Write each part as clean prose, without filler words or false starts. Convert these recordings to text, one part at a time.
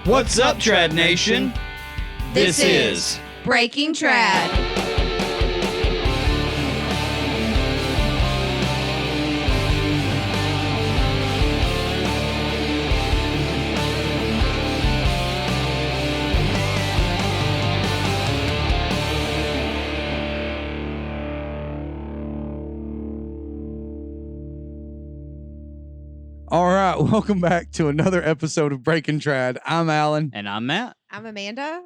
What's up, Trad Nation? This is Breaking Trad. All right, welcome back to another episode of Breaking Trad. I'm Alan. And I'm Matt. I'm Amanda.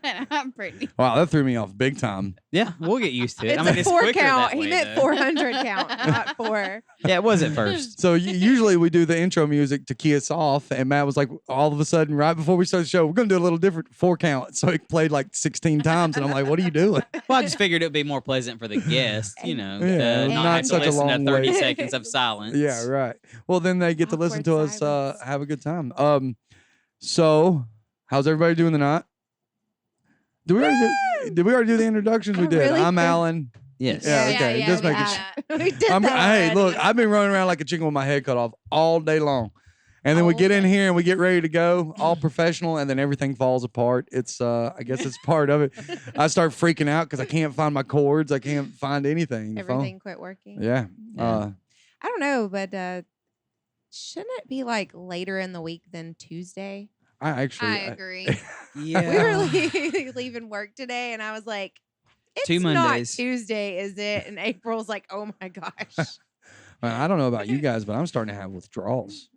And I'm Brittany. Wow, that threw me off big time. Yeah, we'll get used to it. It's a four quicker count. that way, He meant though. 400 count, not 4. Yeah, it was at first. So usually we do the intro music to key us off, and Matt was like, all of a sudden, right before we started the show, we're going to do a little different 4 count. So it played like 16 times, and I'm like, what are you doing? Well, I just figured it would be more pleasant for the guest, you know, Yeah, not not have to such a listen to long 30 wait. seconds of silence. Yeah, right. Well, then they get to listen to Awkward us silence. have a good time. So how's everybody doing tonight? Did we already do the introductions? We I did. really I'm think- Alan. Yes. Yeah, okay. Just we making did. We did hey, that look, already. I've been running around like a chicken with my head cut off all day long. And then we All get in day. here and we get ready to go, all professional, and then everything falls apart. It's I guess it's part of it. I start freaking out because I can't find my cords. I can't find anything. The phone. Everything quit working. Yeah. Yeah. I don't know, but shouldn't it be like later in the week than Tuesday? I actually I agree. Yeah. We were leaving work today, and I was like, it's 2 not Mondays. Tuesday, is it? And April's like, oh my gosh. I don't know about you guys, but I'm starting to have withdrawals.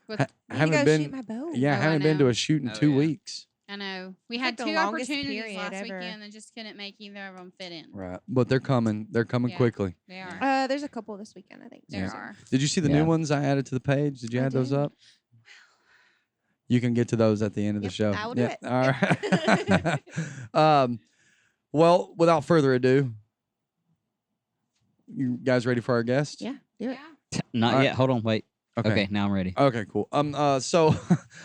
With- I You haven't gotta been shoot my bow. Yeah, I Oh, I haven't been to know. a shoot in Oh, 2 yeah. weeks. I know. We It's had like the 2 longest opportunities period last ever. weekend and just couldn't make either of them fit in. Right. But they're coming. They're coming Yeah. quickly. They are. There's a couple this weekend, I think. There too. are. Did you see the Yeah. new ones I added to the page? Did you I add those did. up? You can get to those at the end of the Yep, show. I will do Yeah. it. All right. Well, without further ado, you guys ready for our guest? Yeah, do it. Yeah. Not All right. yet. Hold on. Wait. Okay. Okay, now I'm ready. Okay, cool. So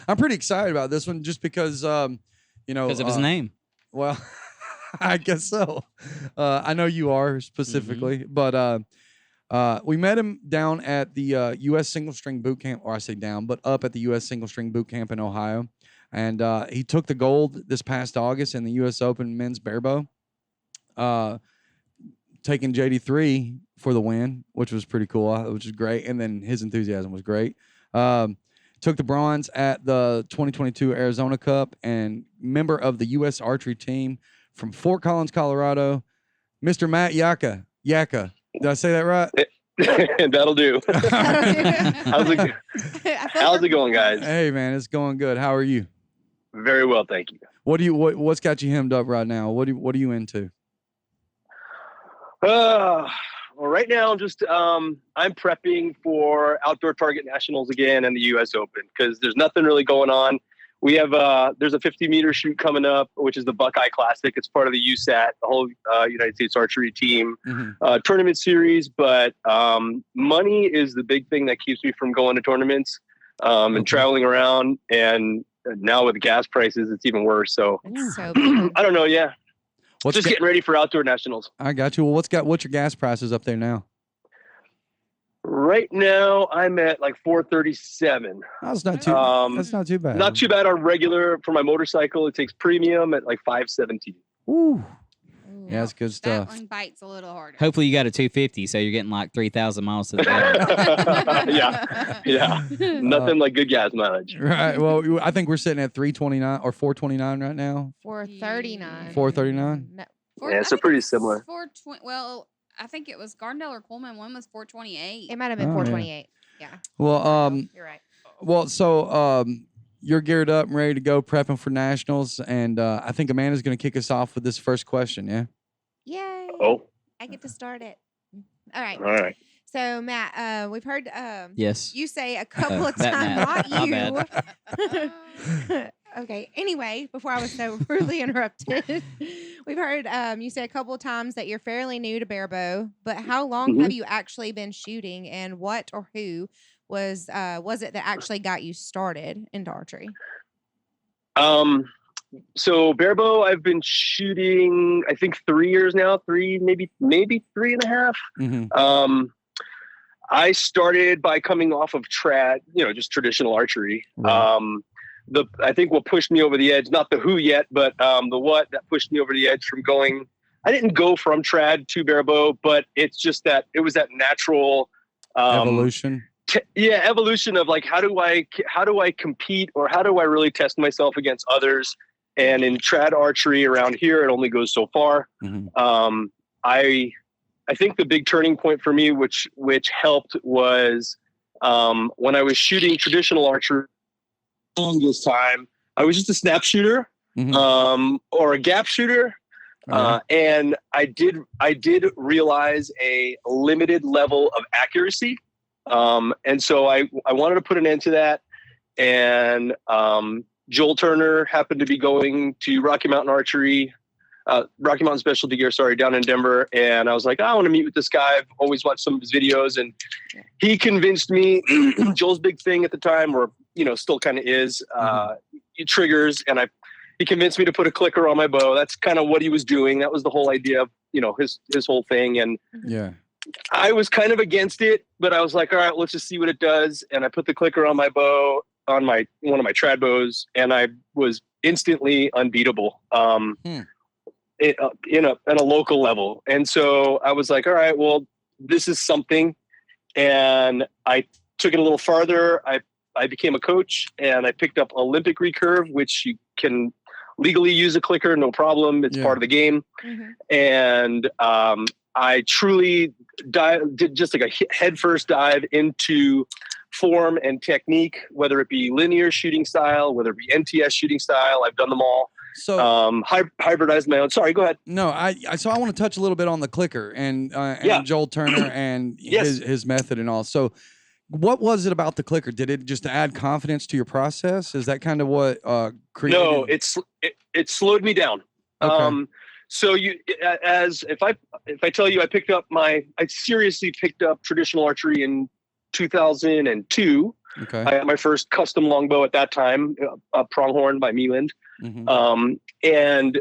I'm pretty excited about this one just because, you know, Because of his name. Well, I guess so. I know you are specifically, but we met him down at the U.S. Single String Boot Camp, or I say down, but up at the U.S. Single String Boot Camp in Ohio, and he took the gold this past August in the U.S. Open Men's Barebow, taking JD3 for the win, which was pretty cool, which is great, and then his enthusiasm was great. Took the bronze at the 2022 Arizona Cup, and member of the U.S. Archery team from Fort Collins, Colorado, Mr. Matt Yacca. Did I say that right? That'll do. How's it going, guys? Hey, man, it's going good. How are you? Very well, thank you. What's got you hemmed up right now? What are you into? Well, right now, just I'm prepping for Outdoor Target Nationals again and the U.S. Open because there's nothing really going on. We have there's a 50-meter shoot coming up, which is the Buckeye Classic. It's part of the USAT, the whole United States Archery Team tournament series. But money is the big thing that keeps me from going to tournaments and traveling around. And now with gas prices, it's even worse. So It's so bad. I don't know. Yeah, What's just getting ready for Outdoor Nationals. I got you. Well, what's your gas prices up there now? Right now, I'm at like 437. That's not too. That's not too bad. Not too bad on regular for my motorcycle. It takes premium at like 517. Ooh. Ooh. Yeah, that's good That stuff. one bites a little harder. Hopefully you got a 250, so you're getting like 3,000 miles to the gallon. Yeah. Nothing like good gas mileage. Right. Well, I think we're sitting at 329 or 429 right now. 439. 439. No, Yeah, so pretty similar. 420. Well, I think it was Gardendale or Coleman. One was 428. it might have been Oh, yeah. 428. Yeah. Well, You're right. so you're geared up and ready to go, prepping for nationals, and I think Amanda's going to kick us off with this first question. Yeah. Yay. Oh, I get to start it. All right. all right. So, Matt, we've heard Yes. you say a couple of that times, Matt. not My you. Okay. Anyway, before I was so rudely interrupted, we've heard you say a couple of times that you're fairly new to barebow, but how long Mhm. have you actually been shooting, and what or who was it that actually got you started into archery? So barebow, I've been shooting, I think 3 years now, maybe 3.5. Mm-hmm. I started by coming off of trad, just traditional archery. Right. I think what pushed me over the edge, not the who yet, but the what that pushed me over the edge from going. I didn't go from trad to barebow, but it's just that it was that natural Evolution. Evolution of like how do I compete, or how do I really test myself against others? And in trad archery around here, it only goes so far. Mm-hmm. I think the big turning point for me, which helped, was when I was shooting traditional archery. Longest time, I was just a snap shooter, or a gap shooter, and I did realize a limited level of accuracy, and so I wanted to put an end to that. And Joel Turner happened to be going to Rocky Mountain Specialty Gear, down in Denver. And I was like, I want to meet with this guy. I've always watched some of his videos, and he convinced me. Joel's big thing at the time, or still kind of is, triggers. And he convinced me to put a clicker on my bow. That's kind of what he was doing. That was the whole idea of, his whole thing. And I was kind of against it, but I was like, all right, let's just see what it does. And I put the clicker on my bow, on one of my trad bows, and I was instantly unbeatable. At a local level. And so I was like, all right, well, this is something. And I took it a little farther. I became a coach, and I picked up Olympic recurve, which you can legally use a clicker, no problem. It's part of the game. And I truly did just like a headfirst dive into form and technique, whether it be linear shooting style, whether it be NTS shooting style. I've done them all. So hybridized my own. Sorry, go ahead. No, I want to touch a little bit on the clicker and Joel Turner and his method and all. So what was it about the clicker? Did it just add confidence to your process? Is that kind of what created? No, it slowed me down. Okay. So if I tell you I seriously picked up traditional archery in 2002. Okay. I had my first custom longbow at that time, a pronghorn by Meland. And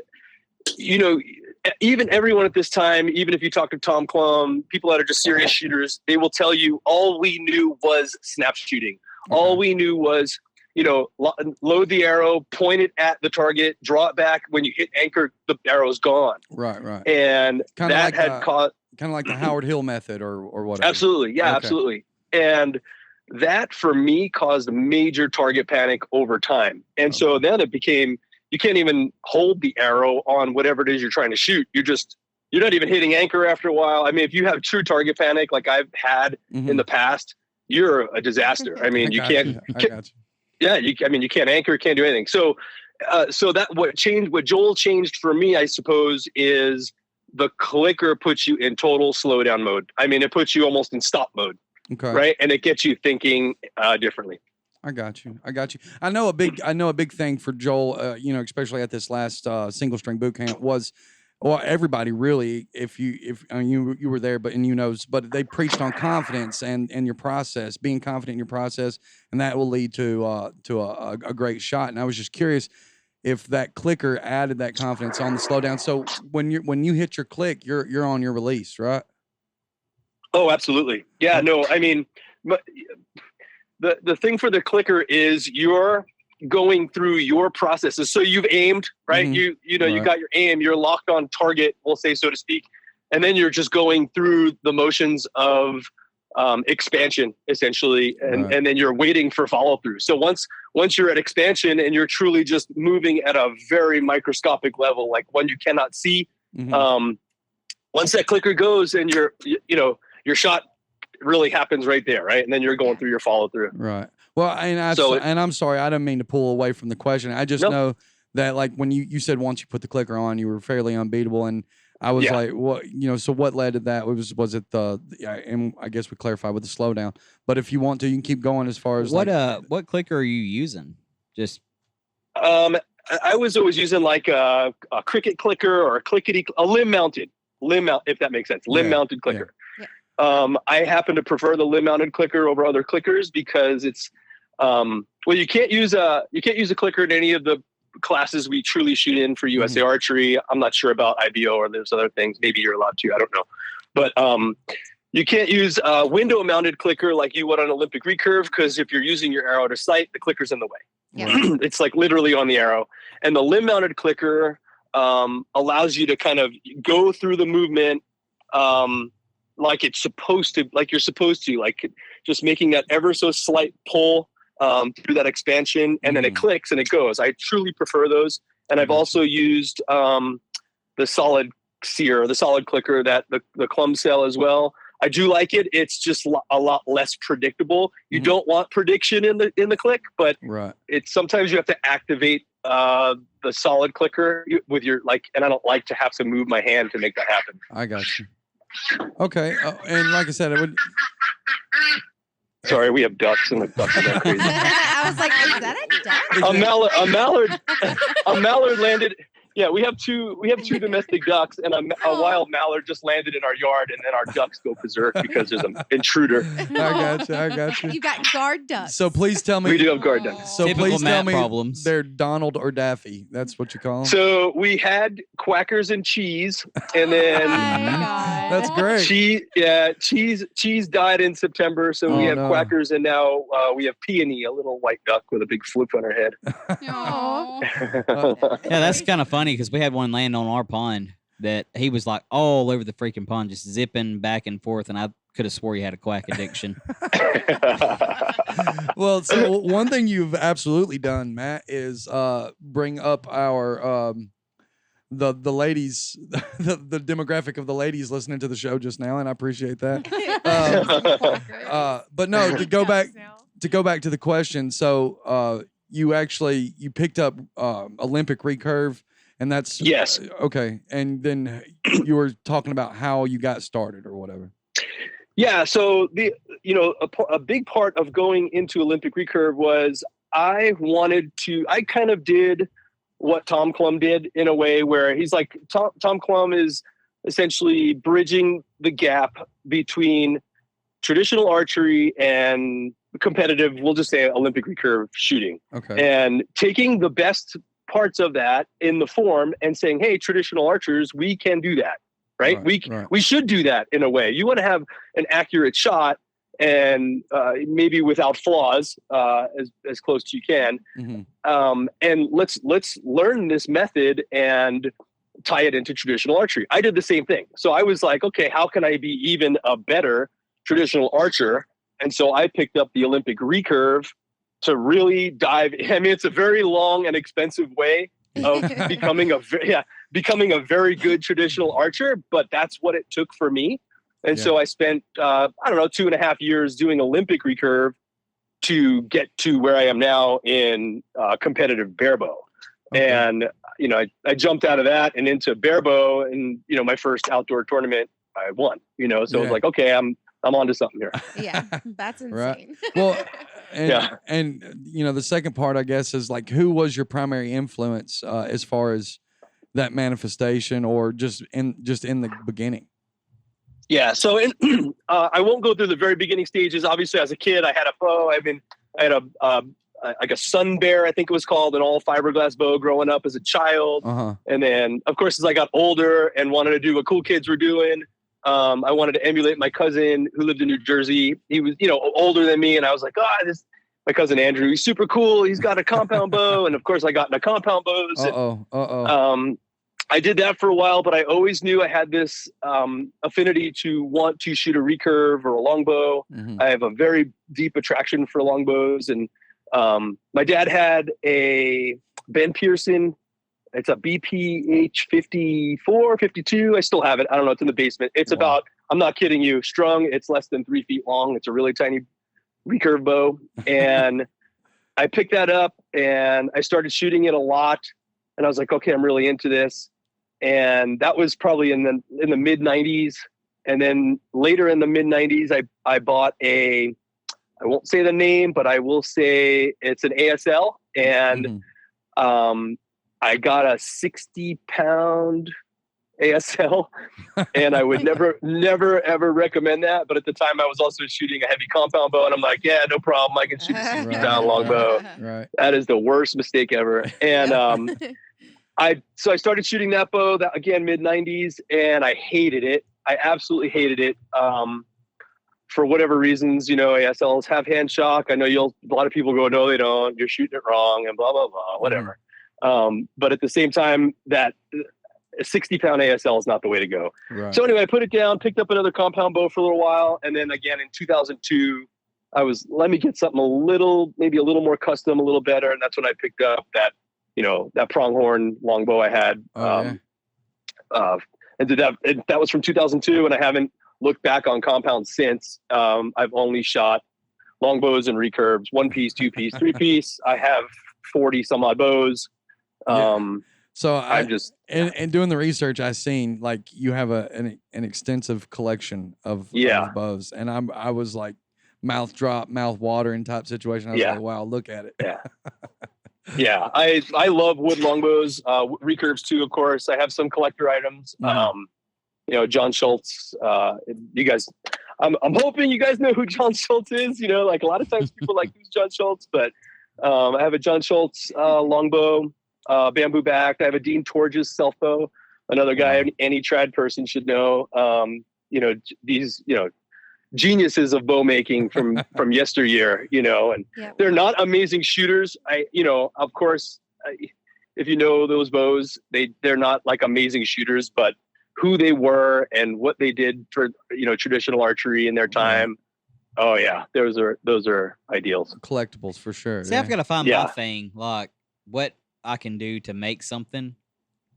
even everyone at this time, even if you talk to Tom Klum, people that are just serious shooters, they will tell you all we knew was snap shooting. Okay. All we knew was, load the arrow, point it at the target, draw it back. When you hit anchor, the arrow's gone. Right. And kinda that like had caused kind of like the Howard Hill method or whatever. Absolutely. Yeah, okay. Absolutely. And that for me caused a major target panic over time. And so then it became, you can't even hold the arrow on whatever it is you're trying to shoot. You're not even hitting anchor after a while. I mean, if you have true target panic, like I've had in the past, you're a disaster. I mean, you can't. Yeah, you can't anchor, can't do anything. So that what Joel changed for me, I suppose, is the clicker puts you in total slowdown mode. I mean, it puts you almost in stop mode. Okay. Right. And it gets you thinking differently. I got you. I know a big thing for Joel, especially at this last single string boot camp was, well, everybody really, if you were there, but they preached on confidence and your process, being confident in your process, and that will lead to a great shot. And I was just curious if that clicker added that confidence on the slowdown. So when you hit your click, you're on your release, right? Oh, absolutely. Yeah, no, I mean, but the thing for the clicker is you're going through your processes. So you've aimed, right? You got your aim, you're locked on target, we'll say, so to speak. And then you're just going through the motions of expansion, essentially. And then you're waiting for follow through. So once you're at expansion and you're truly just moving at a very microscopic level, like one you cannot see, once that clicker goes and your shot really happens right there, right? And then you're going through your follow through. Right. Well, and I'm sorry, I didn't mean to pull away from the question. I just know that, like, when you said once you put the clicker on, you were fairly unbeatable, and I was like, well, so what led to that? Was it and I guess we clarified with the slowdown. But if you want to, you can keep going as far as what clicker are you using? Just I was always using like a cricket clicker or a limb mounted, if that makes sense, mounted clicker. Yeah. I happen to prefer the limb mounted clicker over other clickers because it's you can't use a clicker in any of the classes we truly shoot in for USA Archery. I'm not sure about IBO or those other things. Maybe you're allowed to, I don't know. But you can't use a window mounted clicker like you would on Olympic recurve, because if you're using your arrow to sight, the clicker's in the way. Yeah. It's like literally on the arrow. And the limb mounted clicker allows you to kind of go through the movement like it's supposed to, like you're supposed to, like just making that ever so slight pull through that expansion, and then it clicks and it goes. I truly prefer those. And I've also used the solid sear, the solid clicker, that the clumb cell as well. I do like it. It's just a lot less predictable. You don't want prediction in the click, but it's sometimes you have to activate the solid clicker with your and I don't like to have to move my hand to make that happen. I got you. Okay, and like I said, it would. Sorry, we have ducks and the ducks are going crazy. I was like, is that a duck? A mallard landed. Yeah, we have two domestic ducks, and a wild mallard just landed in our yard, and then our ducks go berserk because there's an intruder. I got you. You got guard ducks. So please tell me. We do have guard ducks. So Typical please tell Matt me problems. they're Donald or Daffy. That's what you call them? So we had quackers and cheese, and then That's great. cheese died in September, so we have quackers, and now we have Peony, a little white duck with a big flip on her head. Yeah, that's kind of funny because we had one land on our pond that he was like all over the freaking pond, just zipping back and forth, and I could have swore he had a quack addiction. Well, so one thing you've absolutely done, Matt, is bring up our the ladies, the demographic of the ladies listening to the show just now, and I appreciate that. But no, to go back to the question. So you picked up Olympic recurve. And that's yes. Okay. And then you were talking about how you got started or whatever. Yeah. So a big part of going into Olympic recurve was I kind of did what Tom Klum did in a way where he's like, Tom Klum is essentially bridging the gap between traditional archery and competitive, we'll just say Olympic recurve shooting. Okay. And taking the best parts of that in the form and saying, hey, traditional archers, we can do that, right? We should do that in a way. You want to have an accurate shot and maybe without flaws, as close as you can. And let's learn this method and tie it into traditional archery. I did the same thing. So I was like, okay, how can I be even a better traditional archer? And so I picked up the Olympic recurve to really dive. I mean, it's a very long and expensive way of becoming a very good traditional archer, but that's what it took for me. And so I spent, 2.5 years doing Olympic recurve to get to where I am now in competitive barebow. Okay. And, I jumped out of that and into barebow, and, my first outdoor tournament I won, so I was like, okay, I'm onto something here. Yeah, that's insane. Right. Well, and the second part, I guess, is like, who was your primary influence as far as that manifestation, or just in the beginning? Yeah. So I won't go through the very beginning stages. Obviously, as a kid, I had a bow. I had a Sun Bear, I think it was called, an all fiberglass bow growing up as a child. And then, of course, as I got older and wanted to do what cool kids were doing, I wanted to emulate my cousin who lived in New Jersey. He was, older than me. And I was like, my cousin Andrew, he's super cool. He's got a compound bow. And of course I got into compound bows. I did that for a while, but I always knew I had this affinity to want to shoot a recurve or a longbow. I have a very deep attraction for longbows. And my dad had a Ben Pearson. It's a BPH 54, 52. I still have it. I don't know. It's in the basement. It's about, I'm not kidding you, strung. It's less than 3 feet long. It's a really tiny recurve bow. And I picked that up and I started shooting it a lot. And I was like, okay, I'm really into this. And that was probably in the mid 90s. And then later in the mid 90s, I bought I won't say the name, but I will say it's an ASL. And, I got a 60-pound ASL, and I would never, ever recommend that. But at the time, I was also shooting a heavy compound bow, and I'm like, yeah, no problem. I can shoot a 60-pound longbow. Right. That is the worst mistake ever. And I started shooting that bow, again, mid-90s, and I hated it. I absolutely hated it. for whatever reasons, ASLs have hand shock. I know a lot of people go, no, they don't. You're shooting it wrong and blah, blah, blah, whatever. But at the same time, that a 60-pound ASL is not the way to go. Right. So anyway, I put it down, picked up another compound bow for a little while. And then again, in 2002, let me get something maybe a little more custom, a little better. And that's when I picked up that pronghorn longbow I had. And that was from 2002. And I haven't looked back on compounds since. I've only shot longbows and recurves, 1-piece, 2-piece, 3-piece. I have 40 some odd bows. So I'm just and doing the research, I seen like you have an extensive collection of bows, and I was like mouth watering type situation. I was like, wow, look at it. Yeah, I love wood longbows, recurves too, of course. I have some collector items. John Schultz. You guys, I'm hoping you guys know who John Schultz is. Like a lot of times people like who's John Schultz, but I have a John Schultz longbow, bamboo backed. I have a Dean Torges self bow. Another guy any trad person should know. These geniuses of bow making from yesteryear. And they're not amazing shooters. Of course, if you know those bows, they're not like amazing shooters, but who they were and what they did for traditional archery in their time. Oh yeah, those are ideals. Collectibles for sure. See, I've got to find my thing, like what I can do to make something,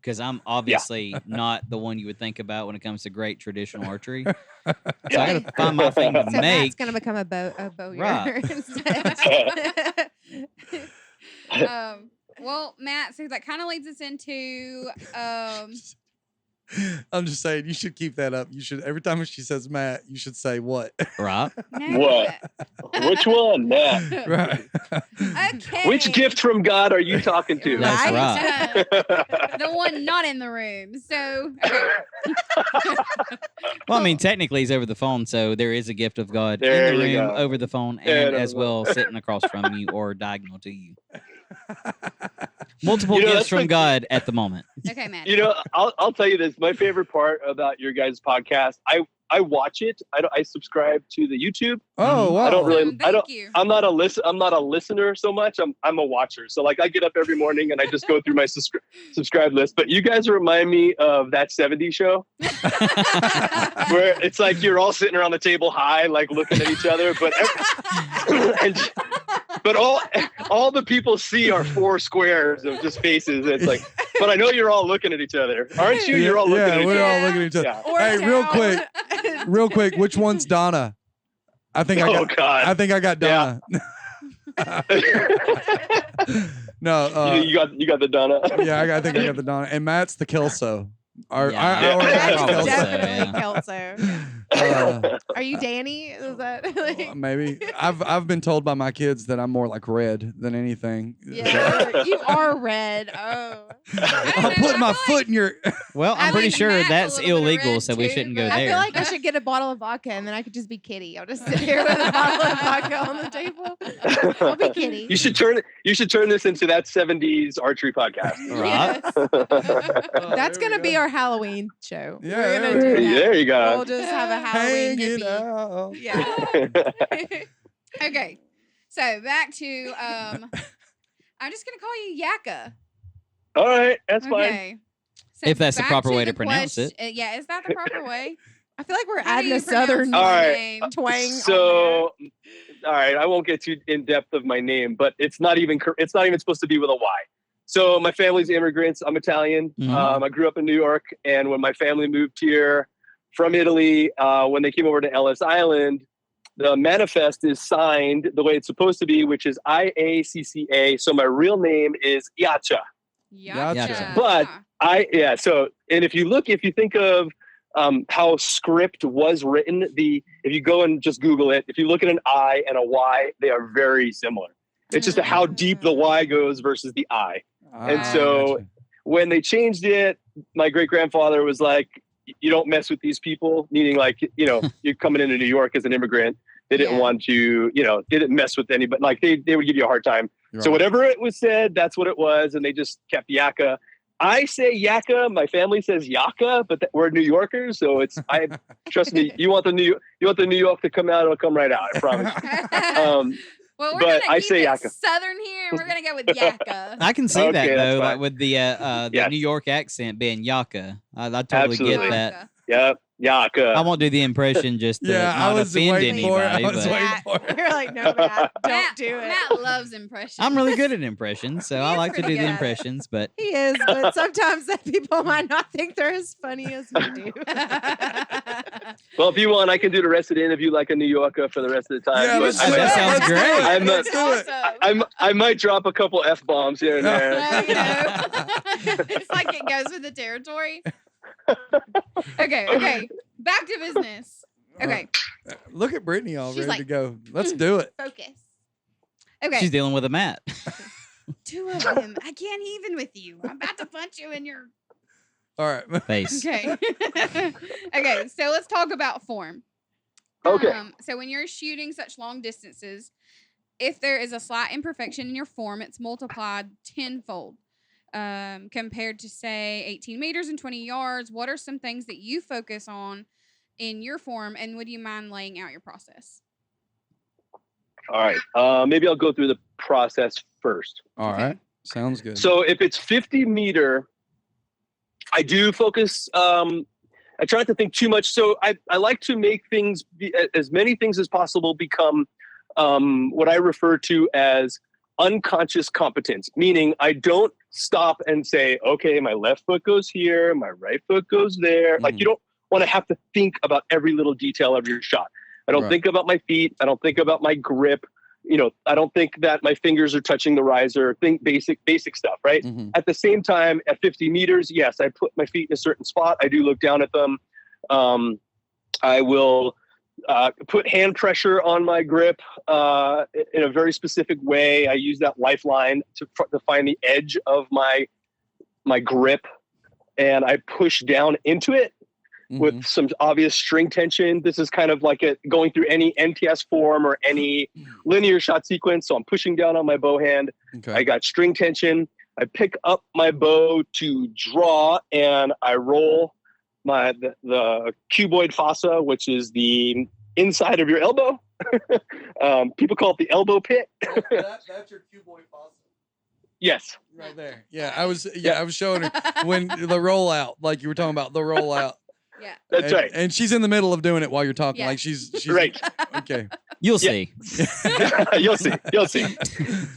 because I'm obviously not the one you would think about when it comes to great traditional archery. So I got to find my thing to make. It's gonna become a bow Right. instead. Well, Matt, so that kind of leads us into I'm just saying, you should keep that up. You should, every time she says Matt, you should say what? Right. no. What? Which one, Matt? Right. Okay. Which gift from God are you talking to? That's right. The one not in the room. So, okay. Well, I mean, technically he's over the phone, so there is a gift of God There in the you room, go. over the phone, There and you as go. well sitting across from you or diagonal to you. Multiple gifts that's from like- God at the moment. Okay, Matt. I'll tell you this. My favorite part about your guys' podcast, I watch it. I subscribe to the YouTube. Oh, wow. I don't really. Thank you. I'm not a listener so much. I'm a watcher. So like I get up every morning and I just go through my subscribe list. But you guys remind me of that '70s show where it's like you're all sitting around the table high, like looking at each other, but but all the people see are 4 squares of just faces. It's like, but I know you're all looking at each other, aren't you? You're all looking at each we're other. all looking at each other. Yeah. Or Hey, down. real quick, which one's Donna? I think I got Yeah. Donna. No, you got the Donna. I think I got the Donna, and Matt's the Kelso. Yeah. I ordered That's Matt's Probably so, definitely Kelso. Kelso. Uh, Are you Danny? Is that like? maybe I've been told by my kids that I'm more like Red than anything. Yeah, you are red. Oh. I'll put my foot in your. Well, I'm I pretty mean, sure Matt's a that's little bit of illegal, red so we too, shouldn't go but- I there. feel like I should get a bottle of vodka and then I could just be Kitty. I'll just sit here with a bottle of vodka on the table. I'll be Kitty. You should turn this into that '70s archery podcast. Right. That's gonna be our Halloween show. Yeah, We're gonna there do that. There you go. We'll just have a Halloween Hang it hippie. out. Yeah. Okay. So back to I'm just gonna call you Yacca. All right, that's fine. Okay. So If that's the back proper to way the to pronounce it. Yeah, is that the proper way? I feel like we're How do adding you a southern pronounce All your right. name? twang. on So, all right, I won't get too in depth of my name, but it's not even supposed to be with a Y. So my family's immigrants. I'm Italian. Mhm. I grew up in New York, and when my family moved here from Italy, when they came over to Ellis Island, the manifest is signed the way it's supposed to be, which is IACCA. So my real name is Yacca. Yacca. But and if you think of how script was written, if you go and just Google it, if you look at an I and a Y, they are very similar. It's just how deep the Y goes versus the I. And so when they changed it, my great grandfather was like, you don't mess with these people, meaning like, you're coming into New York as an immigrant. They didn't want you, they didn't mess with anybody. Like they would give you a hard time. So whatever it was said, that's what it was. And they just kept Yacca. I say Yacca. My family says Yacca, but we're New Yorkers, so it's. Trust me. You want the New York to come out, it'll come right out. I promise. Well, we're but gonna I keep say it Yacca. Southern here, and we're gonna go with Yacca. I can see Okay, that that's though, like fine. with the Yes. New York accent being Yacca. I totally Absolutely. get that. Yacca. Yep, Yacca. I won't do the impression just to Yeah, I not was offend waiting for it. I anybody, was but waiting for it. You're like, no, Matt, don't Matt, do it. Matt loves impressions. I'm really good at impressions, so He I is like to do pretty the good at it. impressions. But He is, but sometimes that people might not think they're as funny as you do. Well, if you want, I can do the rest of the interview like a New Yorker for the rest of the time. Yeah, but let's I do might- it. That sounds Let's do great. it. I'm Let's not- do it. Awesome. I might drop a couple F-bombs here and there. Well, you know, it's like it goes with the territory. Okay. Back to business. Okay, Look at Brittany all She's ready to like, go. Let's do it. focus. Okay, she's dealing with a Matt. 2 of them. I can't even with you. I'm about to punch you in your. All right. Face. Okay. Okay, so let's talk about form. Okay. So when you're shooting such long distances, if there is a slight imperfection in your form, it's multiplied tenfold. Compared to say 18 meters and 20 yards, what are some things that you focus on in your form, and would you mind laying out your process? All right. Maybe I'll go through the process first. All Okay. right. Sounds good. So if it's 50 meter, I do focus. I try not to think too much. So I like to make things, as many things as possible, become what I refer to as unconscious competence, meaning I don't stop and say, okay, my left foot goes here, my right foot goes there. Like, you don't want to have to think about every little detail of your shot. I don't Right. think about my feet. I don't think about my grip. I don't think that my fingers are touching the riser. Think basic stuff, right? Mhm. At the same time, at 50 meters, yes, I put my feet in a certain spot. I do look down at them. I will put hand pressure on my grip in a very specific way. I use that lifeline to find the edge of my grip, and I push down into it with some obvious string tension. This is kind of like going through any NTS form or any linear shot sequence. So I'm pushing down on my bow hand. Okay. I got string tension. I pick up my bow to draw, and I roll the cuboid fossa, which is the inside of your elbow. People call it the elbow pit. That's your cuboid fossa. Yes. Right there. Yeah, I was showing her when the rollout, like you were talking about the rollout. Yeah. That's right. And she's in the middle of doing it while you're talking. Yeah. Like she's Right. Okay. You'll Yeah. see. You'll see.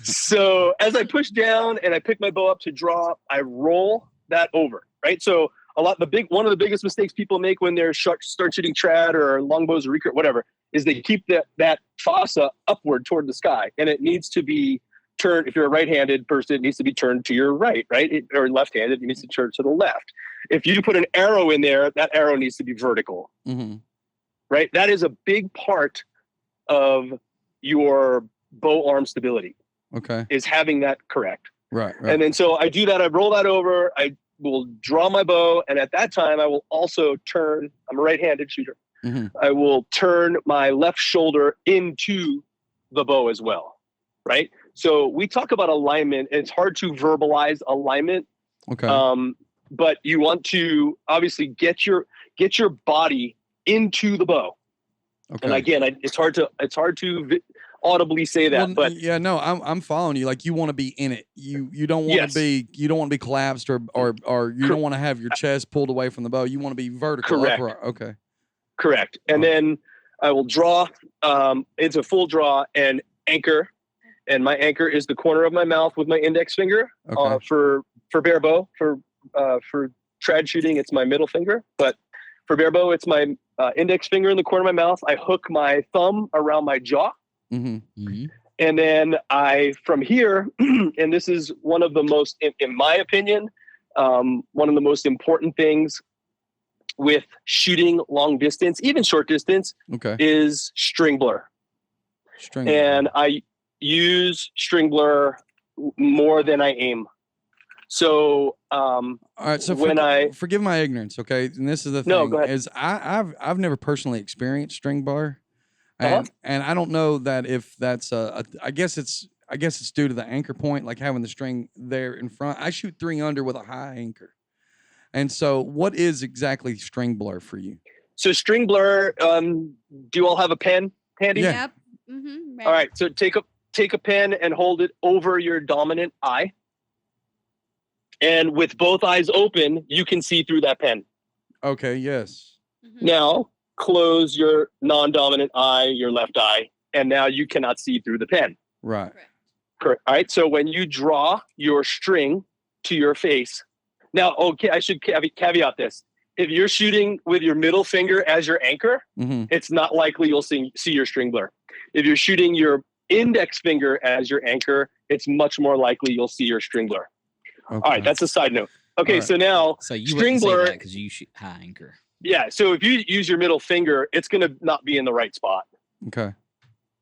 So as I push down and I pick my bow up to draw, I roll that over, right? So one of the biggest mistakes people make when they're start shooting trad or longbows or recurve, whatever, is they keep that fossa upward toward the sky, and it needs to be turned. If you're a right-handed person, it needs to be turned to your right, or left-handed, it needs to turn to the left. If you put an arrow in there, that arrow needs to be vertical, right? That is a big part of your bow arm stability. Okay. Is having that correct. Right. And then so I do that. I roll that over. I will draw my bow, and at that time, I will also turn. I'm a right-handed shooter. I will turn my left shoulder into the bow as well, right? So we talk about alignment. It's hard to verbalize alignment. Okay. But you want to obviously get your body into the bow. Okay. And again, it's hard to audibly say that, Well, but yeah, no, I'm following you. Like you want to be in it. You don't want to be collapsed or you don't want to have your chest pulled away from the bow. You want to be vertical. Correct. Upright. Okay. Correct. And then I will draw into full draw and anchor. And my anchor is the corner of my mouth with my index finger. Okay. For bare bow, for trad shooting, it's my middle finger. But for bare bow, it's my index finger in the corner of my mouth. I hook my thumb around my jaw. Mm-hmm. And then from here, and this is one of the most, in my opinion, one of the most important things with shooting long distance, even short distance, Okay. is string blur. And I use string blur more than I aim. So, all right. So forgive my ignorance, okay? And this is the thing: No, go ahead. is I've never personally experienced string blur, and I don't know that if that's I guess it's I guess it's due to the anchor point, like having the string there in front. I shoot 3 under with a high anchor. And so what is exactly string blur for you? So string blur, do you all have a pen handy? Yeah. Yep. Mm-hmm. All right. So take a pen and hold it over your dominant eye. And with both eyes open, you can see through that pen. Okay, yes. Mm-hmm. Now close your non-dominant eye, your left eye, and now you cannot see through the pen. Right. Correct. All right. So when you draw your string to your face, now, okay, I should caveat this. If you're shooting with your middle finger as your anchor, it's not likely you'll see your string blur. If you're shooting your index finger as your anchor, it's much more likely you'll see your string blur. Okay. All right, that's a side note. Okay, Right. so now So you string wouldn't say blur, that because you shoot high anchor. yeah. So if you use your middle finger, it's going to not be in the right spot. Okay.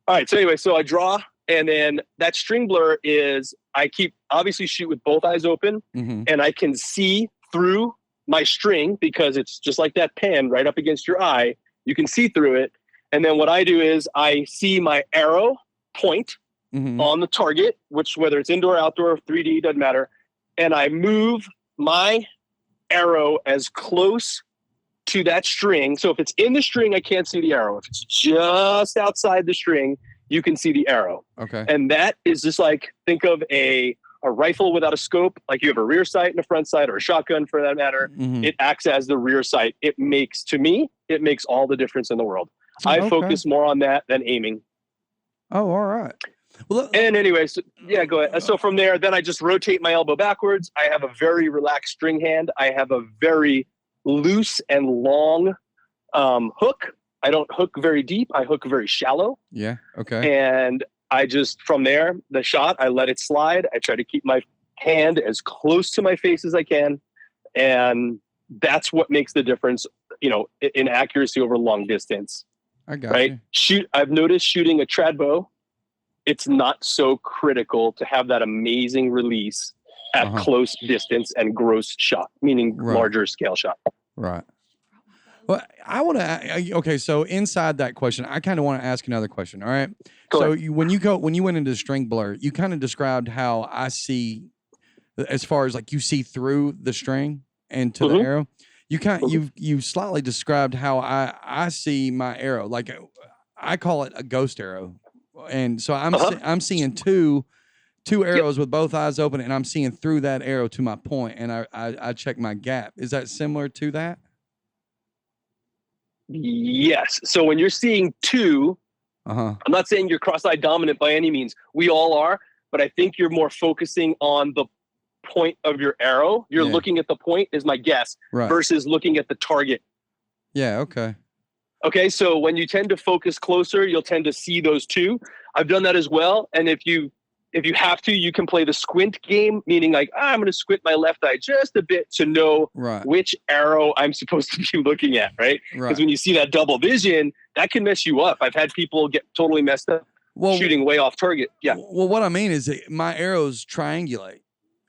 All right. So anyway, so I draw, and then that string blur is I keep obviously shoot with both eyes open, and I can see through my string because it's just like that pen right up against your eye. You can see through it, and then what I do is I see my arrow point on the target, which whether it's indoor, outdoor, 3D doesn't matter, and I move my arrow as close to that string. So if it's in the string, I can't see the arrow. If it's just outside the string, you can see the arrow. Okay. And that is just like, think of a rifle without a scope, like you have a rear sight and a front sight, or a shotgun for that matter. It acts as the rear sight. It makes all the difference in the world. I focus more on that than aiming. Oh, all right. Well, and anyway, so, yeah, go ahead. So from there, then I just rotate my elbow backwards. I have a very relaxed string hand. I have a very loose and long hook. I don't hook very deep. I hook very shallow. Yeah. Okay. And I just, from there, the shot, I let it slide. I try to keep my hand as close to my face as I can. And that's what makes the difference, in accuracy over long distance. I got right? you. I've noticed shooting a trad bow, it's not so critical to have that amazing release at close distance and gross shot, meaning larger scale shot. Right. Well, I want to. Okay, so inside that question, I kind of want to ask another question. All right. So when you went into string blur, you kind of described how I see, as far as like you see through the string and to the arrow. You slightly described how I see my arrow. Like I call it a ghost arrow, and so I'm seeing two arrows with both eyes open, and I'm seeing through that arrow to my point, and I check my gap. Is that similar to that? Yes. So when you're seeing two, I'm not saying you're cross-eyed dominant by any means. We all are, but I think you're more focusing on the point of your arrow. You're looking at the point, is my guess, versus looking at the target. Yeah. Okay. Okay. So when you tend to focus closer, you'll tend to see those two. I've done that as well. And if you have to, you can play the squint game, meaning like, I'm going to squint my left eye just a bit to know which arrow I'm supposed to be looking at, right? Because when you see that double vision, that can mess you up. I've had people get totally messed up shooting way off target. Yeah. Well, what I mean is that my arrows triangulate,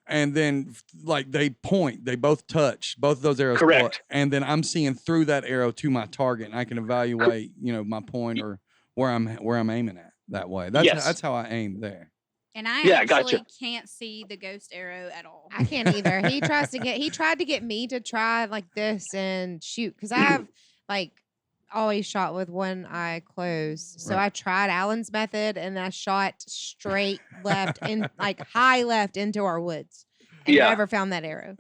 and then like they point, they both touch, both of those arrows. Correct. And then I'm seeing through that arrow to my target, and I can evaluate, my point or where I'm aiming at that way. That's how I aim there. And I actually can't see the ghost arrow at all. I can't either. He tried to get me to try like this and shoot, because I have like always shot with one eye closed. So I tried Alan's method, and I shot straight left and like high left into our woods. And never found that arrow.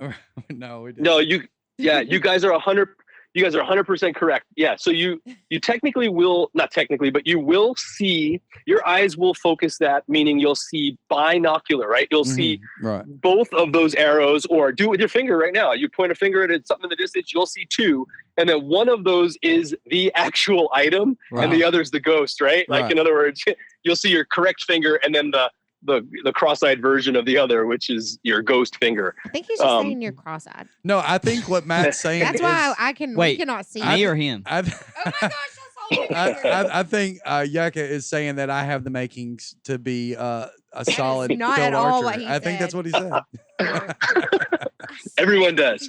No, we didn't. No, you guys are 100% correct. Yeah. So you technically will, not technically, but you will see, your eyes will focus that, meaning you'll see binocular, right? You'll see both of those arrows, or do it with your finger right now. You point a finger at something in the distance, you'll see two. And then one of those is the actual item and the other is the ghost, right? Like in other words, you'll see your correct finger and then the cross-eyed version of the other, which is your ghost finger. I think he's just saying you're cross-eyed. No, I think what Matt's saying that's why we cannot see me or him. Oh my gosh, that's all. I think Yacca is saying that I have the makings to be a solid not field at all archer. what he I think said. that's what he said. Everyone does.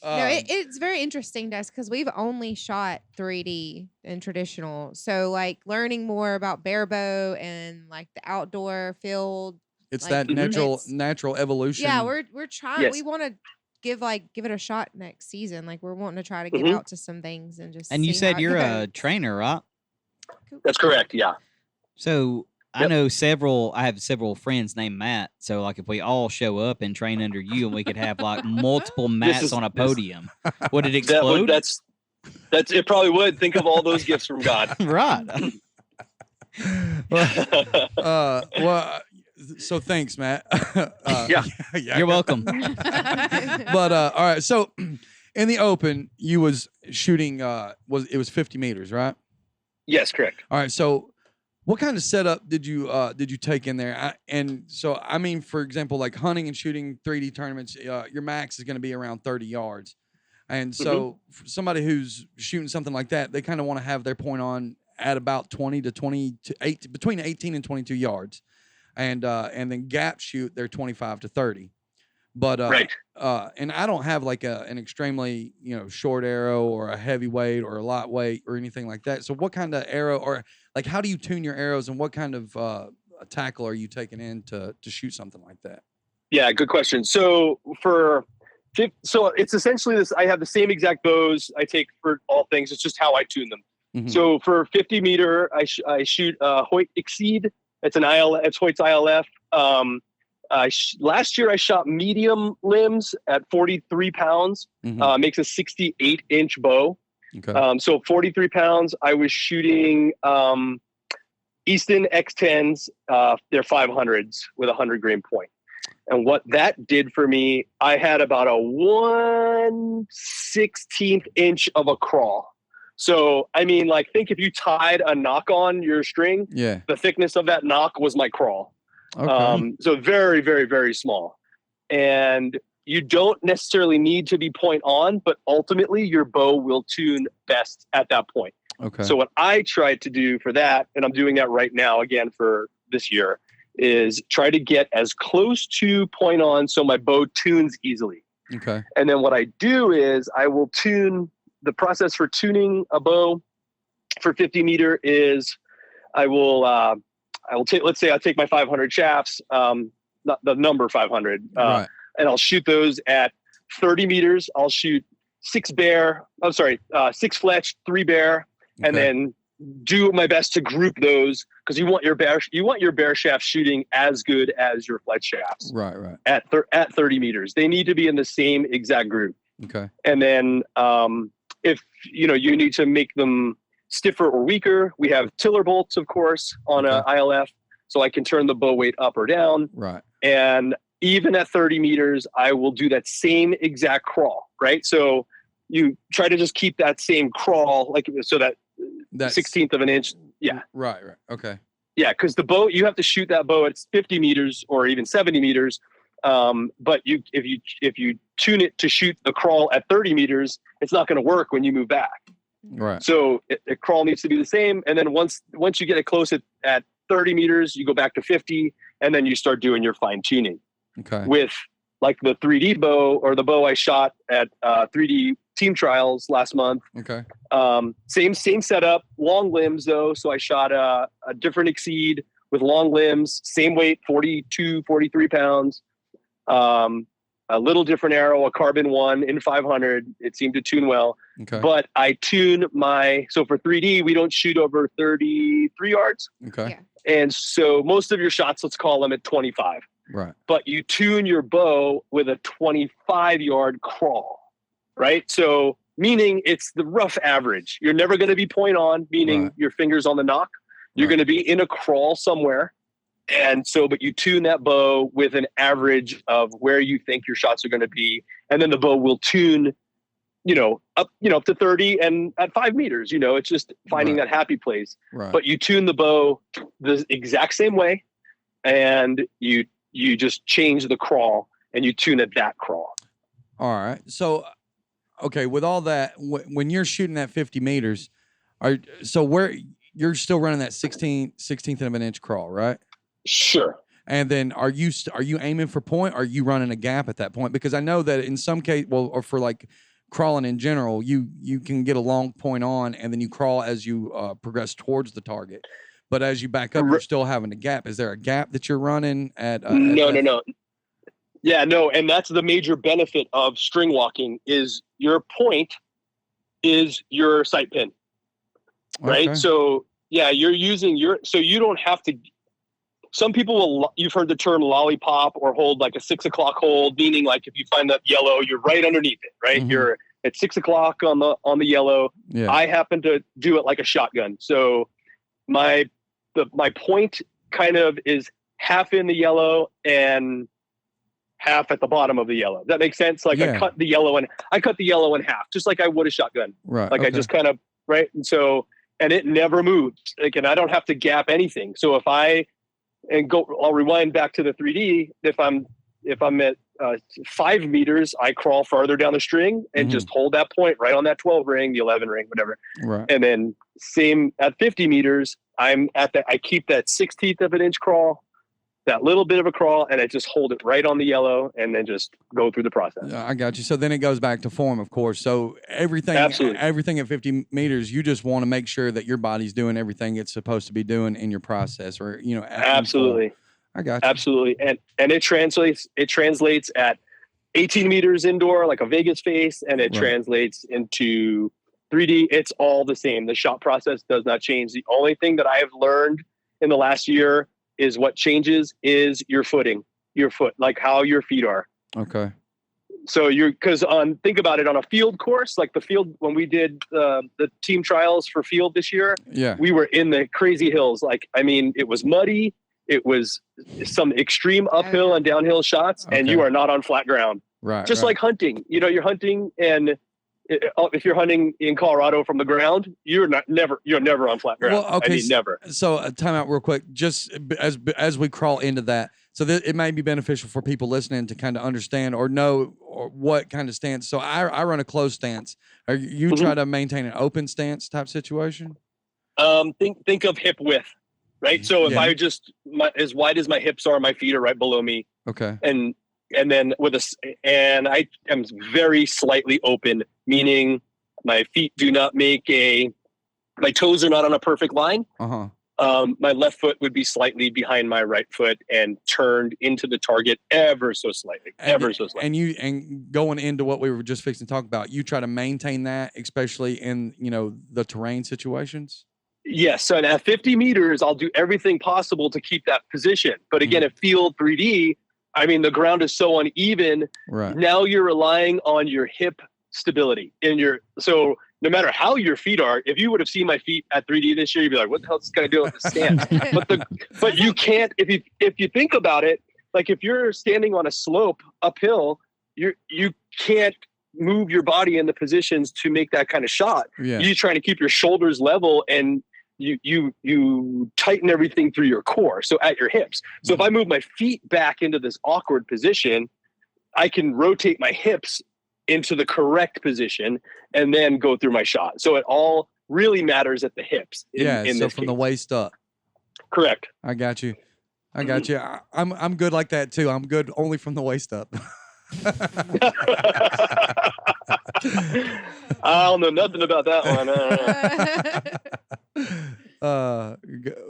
No, it's very interesting to us because we've only shot 3D and traditional. So like learning more about barebow and like the outdoor field. It's like, that natural evolution. Yeah, we're trying. Yes. We want to give it a shot next season. Like we're wanting to try to get out to some things and just. And you see said how it you're a goes. trainer, right? That's correct. Yeah. So I Yep. know I have several friends named Matt. So like if we all show up and train under you and we could have like multiple Matts on a podium, would it explode? That's it. Probably would. Think of all those gifts from God. Right. Well, so thanks, Matt. Yeah. You're welcome. But all right, so in the open, you was shooting. It was 50 meters, right? Yes, correct. All right, so what kind of setup did you take in there? And so I mean, for example, like hunting and shooting 3D tournaments, your max is going to be around 30 yards, and so for somebody who's shooting something like that, they kind of want to have their point on at about 20 to 28, between 18 and 22 yards, and then gap shoot they're 25 to 30. But Right. And I don't have like an extremely short arrow or a heavyweight or a lightweight or anything like that. So what kind of arrow, or like how do you tune your arrows, and what kind of tackle are you taking in to shoot something like that? Yeah, good question. So it's essentially this. I have the same exact bows I take for all things. It's just how I tune them. Mhm. So for 50 meter, I shoot Hoyt Exceed. It's it's Hoyt's ILF. Last year I shot medium limbs at 43 pounds. Mhm. Makes a 68-inch bow. Okay. So 43 pounds. I was shooting Easton X10s. They're 500s with a 100-grain point. And what that did for me, I had about a 1/16 inch of a crawl. So, I mean, like, think if you tied a knock on your string, Yeah. the thickness of that knock was my crawl. Okay. So very, very, very small. And you don't necessarily need to be point on, but ultimately your bow will tune best at that point. Okay. So what I tried to do for that, and I'm doing that right now again for this year, is try to get as close to point on so my bow tunes easily. Okay. And then what I do is I will tune. The process for tuning a bow for 50 meter is I will take, let's say I take my 500 shafts, not the number 500, Right. and I'll shoot those at 30 meters. I'll shoot 6 fletch, 3 bear, and Okay. then do my best to group those, because you want your bear shaft shooting as good as your fletch shafts Right. Right. at 30 meters. They need to be in the same exact group. Okay. And then if you need to make them stiffer or weaker, we have tiller bolts, of course, on a ILF, so I can turn the bow weight up or down. Right. And even at 30 meters, I will do that same exact crawl, right? So you try to just keep that same crawl, like, so that 16th of an inch. Yeah. Right. Right. Okay. Yeah, because the bow, you have to shoot that bow at 50 meters or even 70 meters. But if you tune it to shoot the crawl at 30 meters, it's not going to work when you move back. Right. So the crawl needs to be the same. And then once you get it close at 30 meters, you go back to 50, and then you start doing your fine tuning. Okay. With like the 3D bow, or the bow I shot at 3D team trials last month. Okay. Same setup, long limbs though. So I shot a different Exceed with long limbs, same weight, 42, 43 pounds. A little different arrow, a carbon one in 500. It seemed to tune well. Okay. But I tune so for 3D, we don't shoot over 33 yards. Okay. Yeah. And so most of your shots, let's call them at 25. Right. But you tune your bow with a 25-yard crawl, right? So meaning it's the rough average. You're never going to be point on, meaning Right. your fingers on the knock. You're Right. going to be in a crawl somewhere. And so, but you tune that bow with an average of where you think your shots are going to be. And then the bow will tune, up to 30 and at 5 meters, it's just finding Right. that happy place. Right. But you tune the bow the exact same way, and you just change the crawl and you tune it that crawl. All right. So, okay, with all that, when you're shooting that 50 meters, where you're still running that 16th of an inch crawl, right? Sure. And then are you aiming for point? Or are you running a gap at that point? Because I know that in some case, or for like crawling in general, you can get a long point on, and then you crawl as you progress towards the target. But as you back up, you're still having a gap. Is there a gap that you're running at? No. Yeah, no, and that's the major benefit of string walking is your point is your sight pin, right? Okay. So yeah, you're using so you don't have to. Some people you've heard the term lollipop or hold like a 6 o'clock hold, meaning like if you find that yellow, you're right underneath it, right? Mhm. You're at 6 o'clock on the yellow. Yeah. I happen to do it like a shotgun. So my point kind of is half in the yellow and half at the bottom of the yellow. That makes sense? Like Yeah. I cut the yellow in half, just like I would a shotgun. Right. Like I just kind of, right. And it never moves. Like, and I don't have to gap anything. So if I'll rewind back to the 3D. If I'm at 5 meters, I crawl farther down the string and just hold that point right on that 12 ring, the 11 ring, whatever. Right. And then same at 50 meters, I keep that 1/16 of an inch crawl, that little bit of a crawl, and I just hold it right on the yellow and then just go through the process. I got you. So then it goes back to form, of course. So everything at 50 meters, you just want to make sure that your body's doing everything it's supposed to be doing in your process, or Absolutely. I got you. Absolutely. And it translates at 18 meters indoor, like a Vegas face, and it translates into 3D. It's all the same. The shot process does not change. The only thing that I have learned in the last year is what changes is your footing, your foot, like how your feet are. Okay. So think about it on a field course, like the field, when we did the team trials for field this year, we were in the crazy hills. Like, I mean, it was muddy. It was some extreme uphill and downhill shots, and you are not on flat ground. Right. Just like hunting, you're hunting, and if you're hunting in Colorado from the ground, you're never on flat ground. Well, okay, I mean, never. So time out real quick, just as we crawl into that. So it may be beneficial for people listening to kind of understand or know what kind of stance. So I run a closed stance. Are you try to maintain an open stance type situation? Think of hip width, right? So if I just as wide as my hips are, my feet are right below me. Okay. And then I am very slightly open, meaning my feet do not my toes are not on a perfect line. My left foot would be slightly behind my right foot and turned into the target ever so slightly. And going into what we were just fixing to talk about, you try to maintain that, especially in the terrain situations. Yes. So at 50 meters, I'll do everything possible to keep that position. But again, at field 3D, I mean, the ground is so uneven. Right. Now you're relying on your hip stability so no matter how your feet are, if you would have seen my feet at 3D this year, you'd be like, what the hell is this guy doing with the stance? but you can't, if you think about it, like if you're standing on a slope uphill, you can't move your body in the positions to make that kind of shot. Yeah. You're trying to keep your shoulders level, and you tighten everything through your core. So at your hips. So if I move my feet back into this awkward position, I can rotate my hips into the correct position and then go through my shot. So it all really matters at the hips. So from the waist up. Correct. I got you. I'm good like that too. I'm good only from the waist up. I don't know nothing about that one.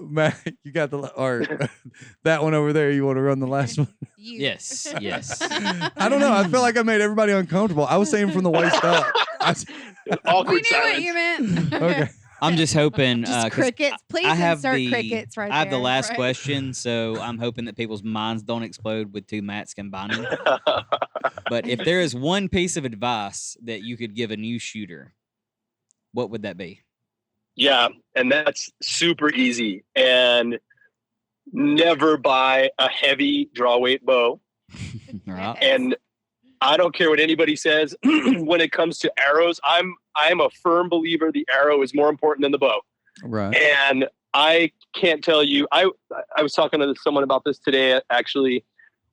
Matt, you got that one over there. You want to run the last one? Yes. I don't know. I feel like I made everybody uncomfortable. I was saying from the waist up. Awkward We knew silence. what you meant. Okay. I'm just hoping. Just crickets. Please insert crickets right there. I have the last right? question, so I'm hoping that people's minds don't explode with two Matts combining. But if there is one piece of advice that you could give a new shooter, what would that be? Yeah, and that's super easy. And never buy a heavy draw weight bow. Right. And I don't care what anybody says when it comes to arrows. I'm a firm believer the arrow is more important than the bow. Right. And I can't tell you. I was talking to someone about this today. Actually,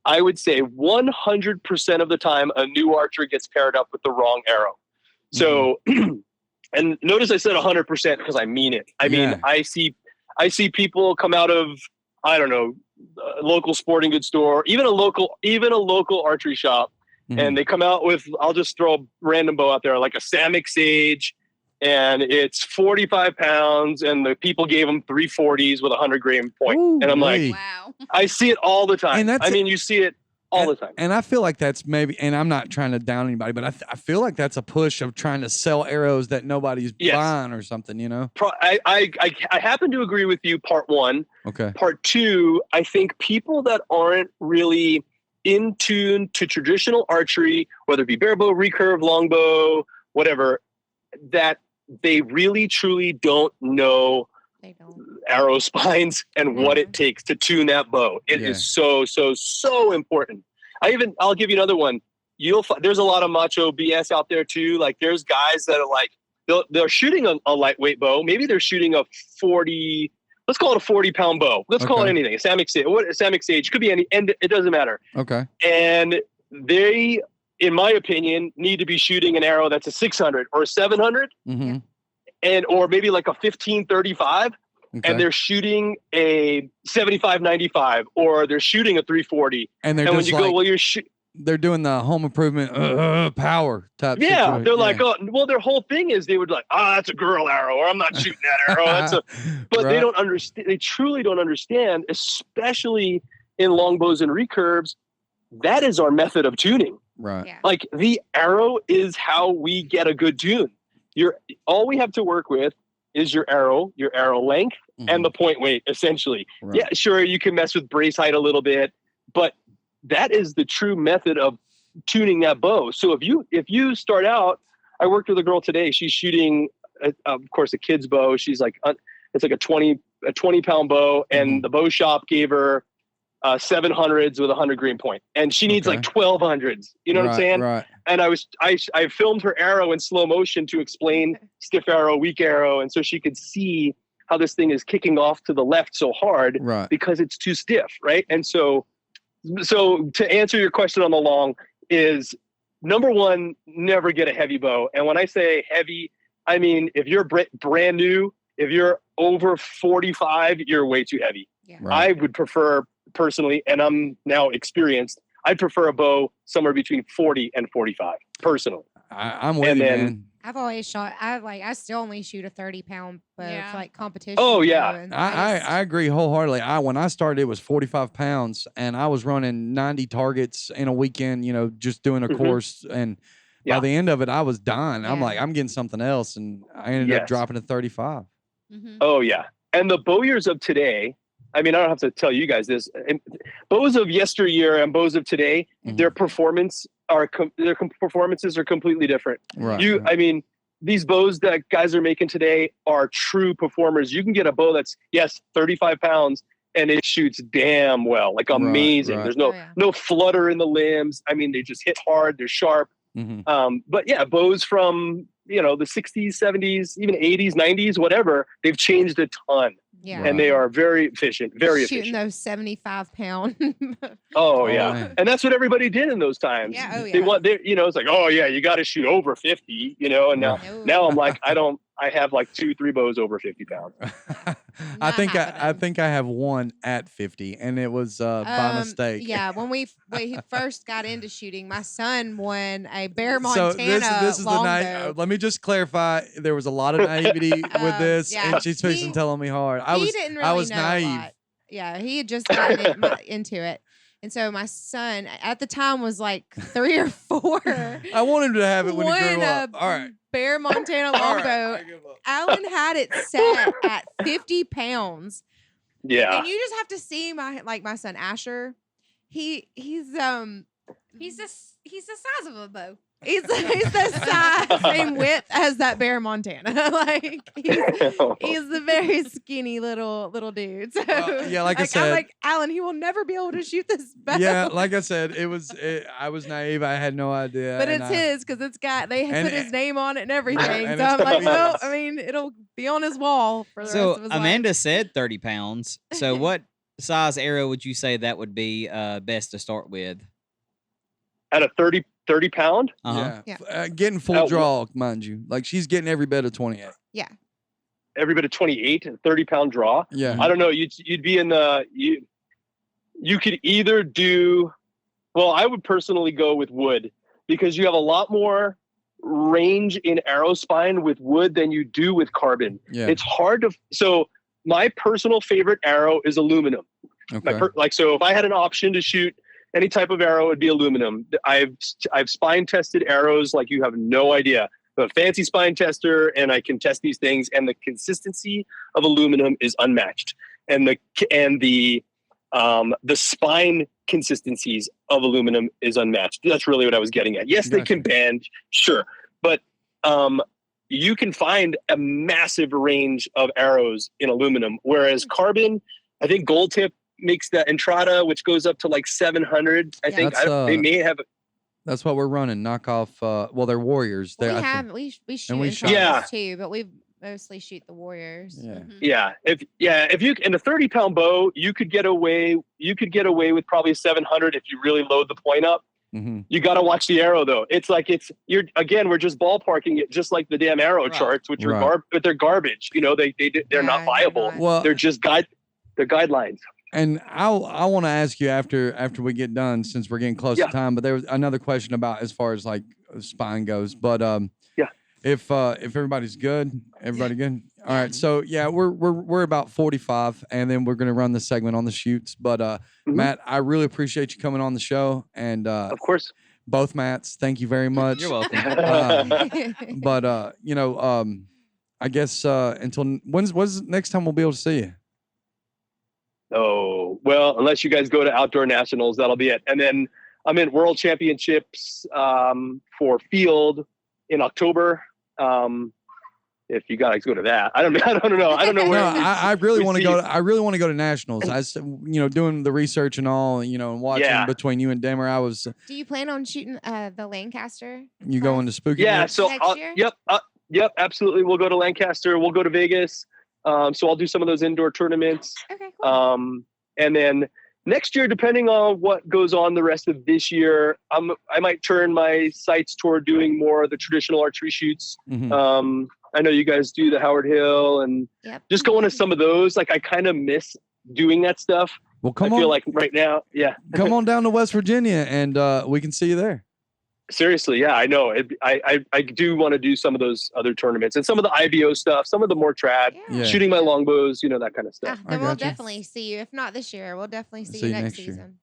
I would say 100% of the time a new archer gets paired up with the wrong arrow. So, and notice I said 100% because I mean it. I mean, I see people come out of, I don't know, a local sporting goods store, even a local archery shop, and they come out with, I'll just throw a random bow out there, like a Samick Sage, and it's 45 pounds, and the people gave them 340s with a 100-grain point. Ooh, and I'm wait. like, Wow. I see it all the time. And that's I mean, you see it all the time. And I feel like that's maybe, and I'm not trying to down anybody, but I feel like that's a push of trying to sell arrows that nobody's buying or something, you know? I happen to agree with you, part one. Okay. Part two, I think people that aren't really in tune to traditional archery, whether it be barebow, recurve, longbow, whatever, that they really truly don't know arrow spines and what it takes to tune that bow. It is so important. I'll give you another one. There's a lot of macho BS out there too. Like there's guys that are like, they're shooting a lightweight bow. Maybe they're shooting a 40, let's call it a 40-pound bow. Let's call it anything. A Samick Sage could be any, and it doesn't matter. Okay. And they, in my opinion, need to be shooting an arrow that's a 600 or a 700, or maybe like a 1535, and they're shooting a 75-95, or they're shooting a 340. And when you go, well, they're doing the home improvement power type. Yeah, they're like, oh, well, their whole thing is they would like, that's a girl arrow, or I'm not shooting that arrow. But they don't understand. They truly don't understand, especially in longbows and recurves. That is our method of tuning. Right. Yeah. Like the arrow is how we get a good tune. All we have to work with is your arrow length, and the point weight, essentially. Right. Yeah, sure, you can mess with brace height a little bit, but that is the true method of tuning that bow. So if you start out, I worked with a girl today. She's shooting, of course, a kid's bow. She's like, it's like a 20-pound bow, and the bow shop gave her 700s with a 100-grain point, and she needs like 1200s. You know what I'm saying? Right. And I filmed her arrow in slow motion to explain stiff arrow, weak arrow, and so she could see how this thing is kicking off to the left so hard because it's too stiff, right? And so to answer your question on the long is, number one, never get a heavy bow. And when I say heavy, I mean if you're brand new, if you're over 45, you're way too heavy. Yeah. Right. I would prefer, personally, and I'm now experienced, I'd prefer a bow somewhere between 40 and 45, personally. I'm with you, man. I've always shot, I still only shoot a 30-pound bow for like competition. Oh, yeah. I agree wholeheartedly. When I started, it was 45 pounds, and I was running 90 targets in a weekend, just doing a course. And by the end of it, I was dying. I'm like, I'm getting something else. And I ended up dropping to 35. Oh, yeah. And the bowyers of today, I mean, I don't have to tell you guys this. Bows of yesteryear and bows of today, their performances are completely different. Right. I mean, these bows that guys are making today are true performers. You can get a bow that's 35 pounds, and it shoots damn well, like amazing. Right. There's no flutter in the limbs. I mean, they just hit hard. They're sharp. But yeah, bows from the 60s, 70s, even 80s, 90s, whatever, they've changed a ton. Yeah. And they are very efficient, shooting those 75-pound. Oh yeah. Man. And that's what everybody did in those times. Yeah. Oh yeah. It's like, oh yeah, you got to shoot over 50, and now I'm like, I have like 2-3 bows over 50 pounds. I think I have one at 50, and it was by mistake. Yeah, when we first got into shooting, my son won a Bear Montana. So this is the night. Let me just clarify. There was a lot of naivety with this, and she's fixing telling me hard. I was naive. A lot. Yeah, he had just gotten into it. And so my son at the time was like 3 or 4. I want him to have it when he grew up. All right. Bear Montana longbow. Alan had it set at 50 pounds. Yeah. And you just have to see my son Asher. He's the size of a bow. He's the size, same width as that Bear Montana. Like he's the very skinny little dude. So like I said, I'm like, Alan, he will never be able to shoot this bow. Yeah, like I said, I was naive. I had no idea. But it's his because they put his name on it and everything. So I'm like, well, I mean, it'll be on his wall for the rest of his life. Amanda said 30 pounds. So what size arrow would you say that would be best to start with? At a 30 pound? Yeah. Getting full draw, mind you. Like she's getting every bit of 28. Yeah. Every bit of 28 and 30-pound draw? Yeah. I don't know. You'd be in you could either do, well, I would personally go with wood. because you have a lot more range in arrow spine with wood than you do with carbon. Yeah. It's hard to. So my personal favorite arrow is aluminum. Okay. So if I had an option to shoot any type of arrow, it'd be aluminum. I've spine tested arrows like you have no idea. I'm a fancy spine tester, and I can test these things, and the consistency of aluminum is unmatched, and the spine consistencies of aluminum is unmatched. That's really what I was getting at. Yes, they can bend, sure, but you can find a massive range of arrows in aluminum, whereas carbon, I think Gold Tip makes that Entrada, which goes up to like 700. I think they may have. That's what we're running. Knockoff. Well, they're Warriors. We shoot Entradas too, but we mostly shoot the Warriors. Yeah. Mm-hmm. If you in a 30-pound bow, you could get away with probably 700 if you really load the point up. Mm-hmm. You got to watch the arrow though. It's like we're just ballparking it, just like the damn arrow charts, which are but they're garbage. You know, they're not viable. Well, they're just they're guidelines. And I want to ask you after we get done, since we're getting close to time. But there was another question about as far as like spine goes. But if everybody's good, everybody good. All right. So we're about 45, and then we're gonna run the segment on the shoots. But Matt, I really appreciate you coming on the show, and of course, both Matts, thank you very much. You're welcome. But I guess until when's next time we'll be able to see you? Oh, well, unless you guys go to Outdoor Nationals, that'll be it. And then I'm in World Championships for field in October. If you guys go to that, I don't know. I don't know where. No, I really want to go. I really want to go to Nationals. I doing the research and all, and watching between you and Demmer. I was. Do you plan on shooting the Lancaster? You going to Spooky? Yeah. So next year? Yep, absolutely. We'll go to Lancaster. We'll go to Vegas. So I'll do some of those indoor tournaments. Okay, cool. And then next year, depending on what goes on the rest of this year, I might turn my sights toward doing more of the traditional archery shoots. Mm-hmm. I know you guys do the Howard Hill and just going to some of those. Like I kind of miss doing that stuff. Well, I feel like right now, come on down to West Virginia, and we can see you there. Seriously, yeah, I know. I do want to do some of those other tournaments and some of the IBO stuff, some of the more trad, shooting my longbows, that kind of stuff. Then we'll definitely see you. If not this year, we'll definitely see you next season.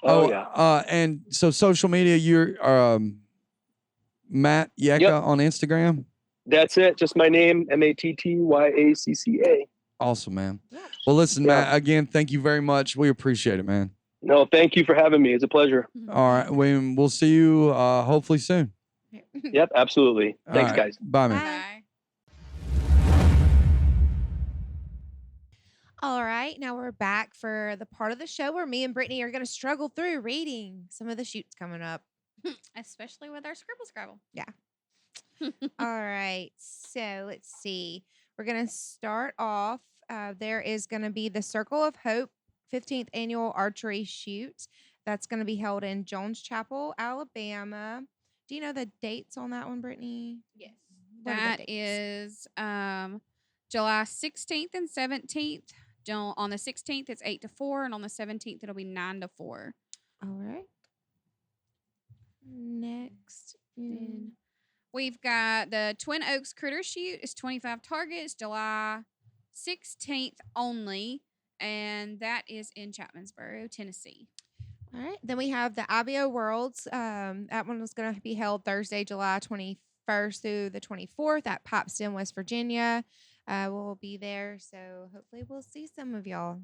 Yeah. And so social media, you're Matt Yacca on Instagram. That's it. Just my name, MattYacca. Awesome, man. Yeah. Well, listen, Matt, again, thank you very much. We appreciate it, man. No, thank you for having me. It's a pleasure. All right. We'll see you hopefully soon. Yep, absolutely. Thanks, guys. Bye, man. Bye. All right. Now we're back for the part of the show where me and Brittany are going to struggle through reading some of the shoots coming up. Especially with our Scribble Scrabble. Yeah. All right. So let's see. We're going to start off. There is going to be the Circle of Hope 15th annual archery shoot. That's going to be held in Jones Chapel, Alabama. Do you know the dates on that one, Brittany? Yes. That is July 16th and 17th. On the 16th, it's 8 to 4, and on the 17th, it'll be 9 to 4. All right. Next. We've got the Twin Oaks Critter Shoot. It's 25 targets, July 16th only, and that is in Chapmansboro, Tennessee. All right. Then we have the IBO Worlds. That one is going to be held Thursday, July 21st through the 24th at Popston, West Virginia. We'll be there, so hopefully we'll see some of y'all.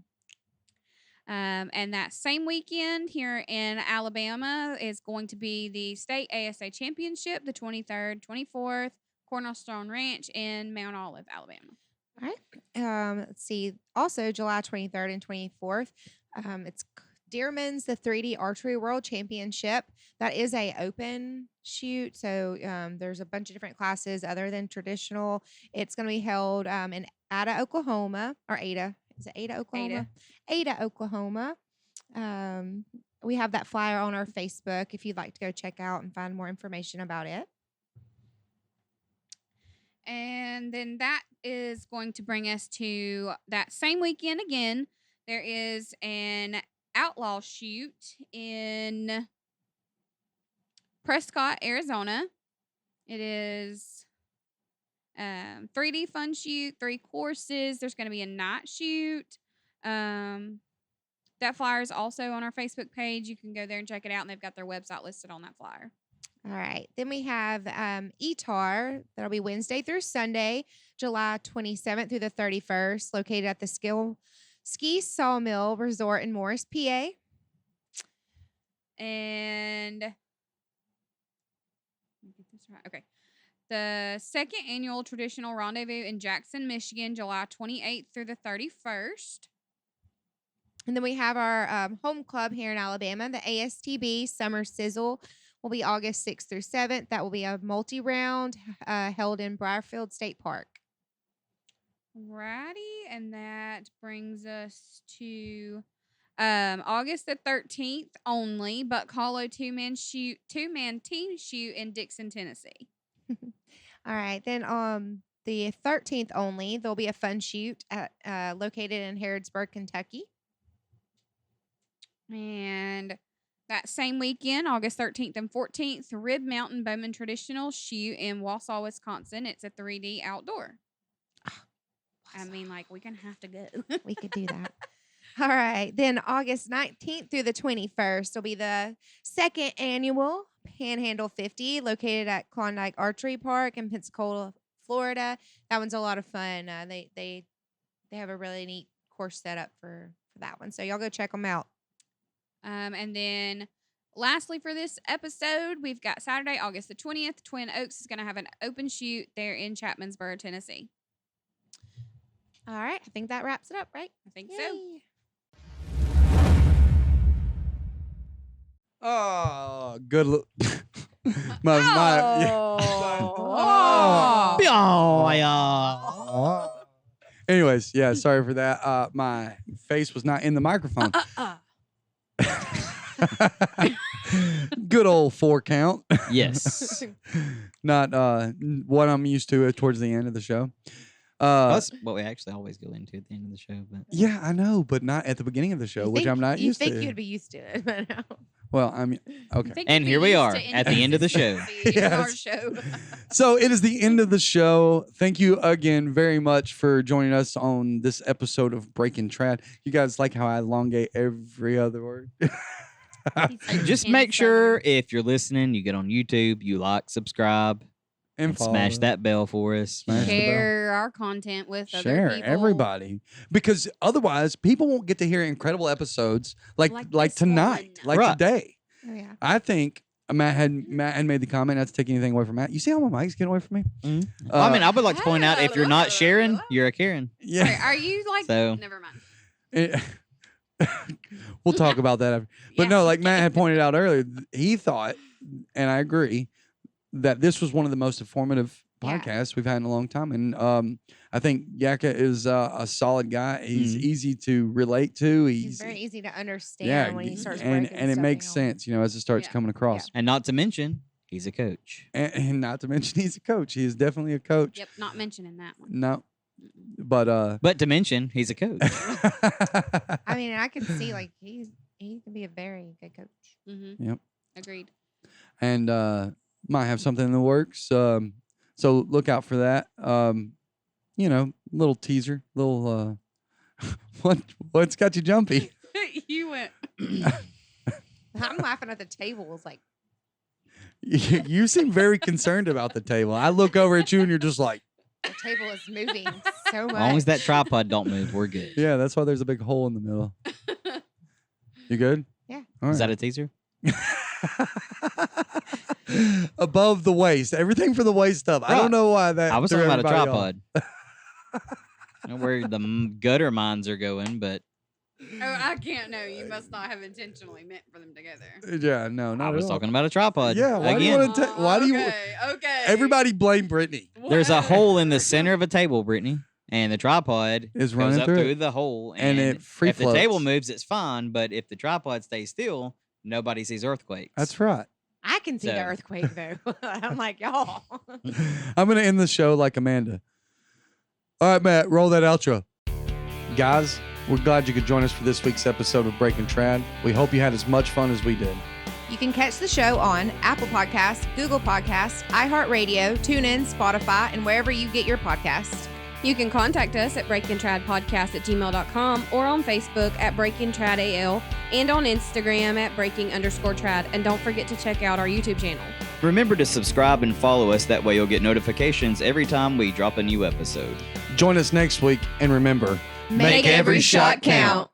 And that same weekend here in Alabama is going to be the State ASA Championship, the 23rd, 24th, Cornerstone Ranch in Mount Olive, Alabama. All right. Let's see. Also, July 23rd and 24th, it's Dearman's the 3D Archery World Championship. That is a open shoot, so there's a bunch of different classes other than traditional. It's going to be held in Ada, Oklahoma, or Ada. Is it Ada, Oklahoma? Ada, Oklahoma. We have that flyer on our Facebook if you'd like to go check out and find more information about it. And then that is going to bring us to that same weekend again. There is an outlaw shoot in Prescott, Arizona. It is 3D fun shoot, 3 courses. There's going to be a night shoot. That flyer is also on our Facebook page. You can go there and check it out, and they've got their website listed on that flyer. All right. Then we have ETAR. That'll be Wednesday through Sunday, July 27th through the 31st, located at the Ski Sawmill Resort in Morris, PA. And let me get this right. Okay. The second annual traditional rendezvous in Jackson, Michigan, July 28th through the 31st. And then we have our home club here in Alabama, the ASTB Summer Sizzle will be August 6th through 7th. That will be a multi-round held in Briarfield State Park. Righty, and that brings us to August the 13th only, Buck Hollow two-man team shoot in Dixon, Tennessee. All right, then the 13th only, there'll be a fun shoot at located in Harrodsburg, Kentucky. And that same weekend, August 13th and 14th, Rib Mountain Bowman Traditional Shoot in Wausau, Wisconsin. It's a 3D outdoor. I mean, like, we're going to have to go. We could do that. All right. Then August 19th through the 21st will be the second annual Panhandle 50 located at Klondike Archery Park in Pensacola, Florida. That one's a lot of fun. They have a really neat course set up for that one. So y'all go check them out. And then lastly for this episode, we've got Saturday, August the 20th. Twin Oaks is going to have an open shoot there in Chapmansboro, Tennessee. All right. I think that wraps it up, right? I think Yay. so. Oh, good look. Anyways, yeah, sorry for that. My face was not in the microphone. Good old 4 count. Yes. Not what I'm used to towards the end of the show. That's what we actually always go into at the end of the show. But yeah, I know, but not at the beginning of the show, which I'm not used to. You think you'd be used to it, but no. Well, I mean, okay. And here we are at the end of the show. Our show. So it is the end of the show. Thank you again very much for joining us on this episode of Breaking Trad. You guys like how I elongate every other word? Just make sure if you're listening, you get on YouTube, you like, subscribe, and smash that bell for us. Share our content with other people. Share everybody, because otherwise people won't get to hear incredible episodes like tonight, one. like today. Oh, yeah. I think Matt had made the comment not to take anything away from Matt. You see how my mic's getting away from me? Mm-hmm. I mean, I would like to point out, if you're not sharing, you're a Karen. Yeah. Wait, are you like? So, never mind. We'll talk about that after. But no, like Matt had pointed out earlier, he thought, and I agree, that this was one of the most informative podcasts we've had in a long time. And I think Yacca is a solid guy. He's easy to relate to. He's very easy to understand when he starts and breaking it stuff makes down. sense, as it starts coming across. and not to mention, he's a coach. And not to mention, he's a coach. He is definitely a coach. Yep, not mentioning that one. No. But to mention, he's a coach. I mean, I can see like he can be a very good coach. Mm-hmm. Yep. Agreed. And might have something in the works. So look out for that. Little teaser, little what's got you jumpy? You went. I'm laughing at the table. It's like You seem very concerned about the table. I look over at you and you're just like, the table is moving so much. As long as that tripod don't move, we're good. yeah, that's why there's a big hole in the middle. You good? Yeah. All Is right. that a teaser? Above the waist, everything for the waist stuff. I don't know why that. I was threw talking about a everybody off. tripod. I know where the gutter mines are going, but Oh, I can't know. You must not have intentionally meant for them to go there. Yeah, no, I not was at all. talking about a tripod. Yeah, why do you again. want to? Why do you? Okay. Everybody blame Brittany. There's a hole in the Whatever. center of a table, Brittany, and the tripod Is goes running up through through it. the hole, And it free if the table floats. moves, it's fine. But if the tripod stays still, nobody sees earthquakes. That's right. I can see the So- earthquake though. I'm like, y'all. I'm gonna end the show like Amanda. All right, Matt, roll that outro. Guys, we're glad you could join us for this week's episode of Breaking Trad. We hope you had as much fun as we did. You can catch the show on Apple Podcasts, Google Podcasts, iHeartRadio, TuneIn, Spotify, and wherever you get your podcasts. You can contact us at breakingtradpodcast@gmail.com or on Facebook at breakingtradal and on Instagram at breaking_trad. And don't forget to check out our YouTube channel. Remember to subscribe and follow us. That way you'll get notifications every time we drop a new episode. Join us next week, and remember, Make every shot count.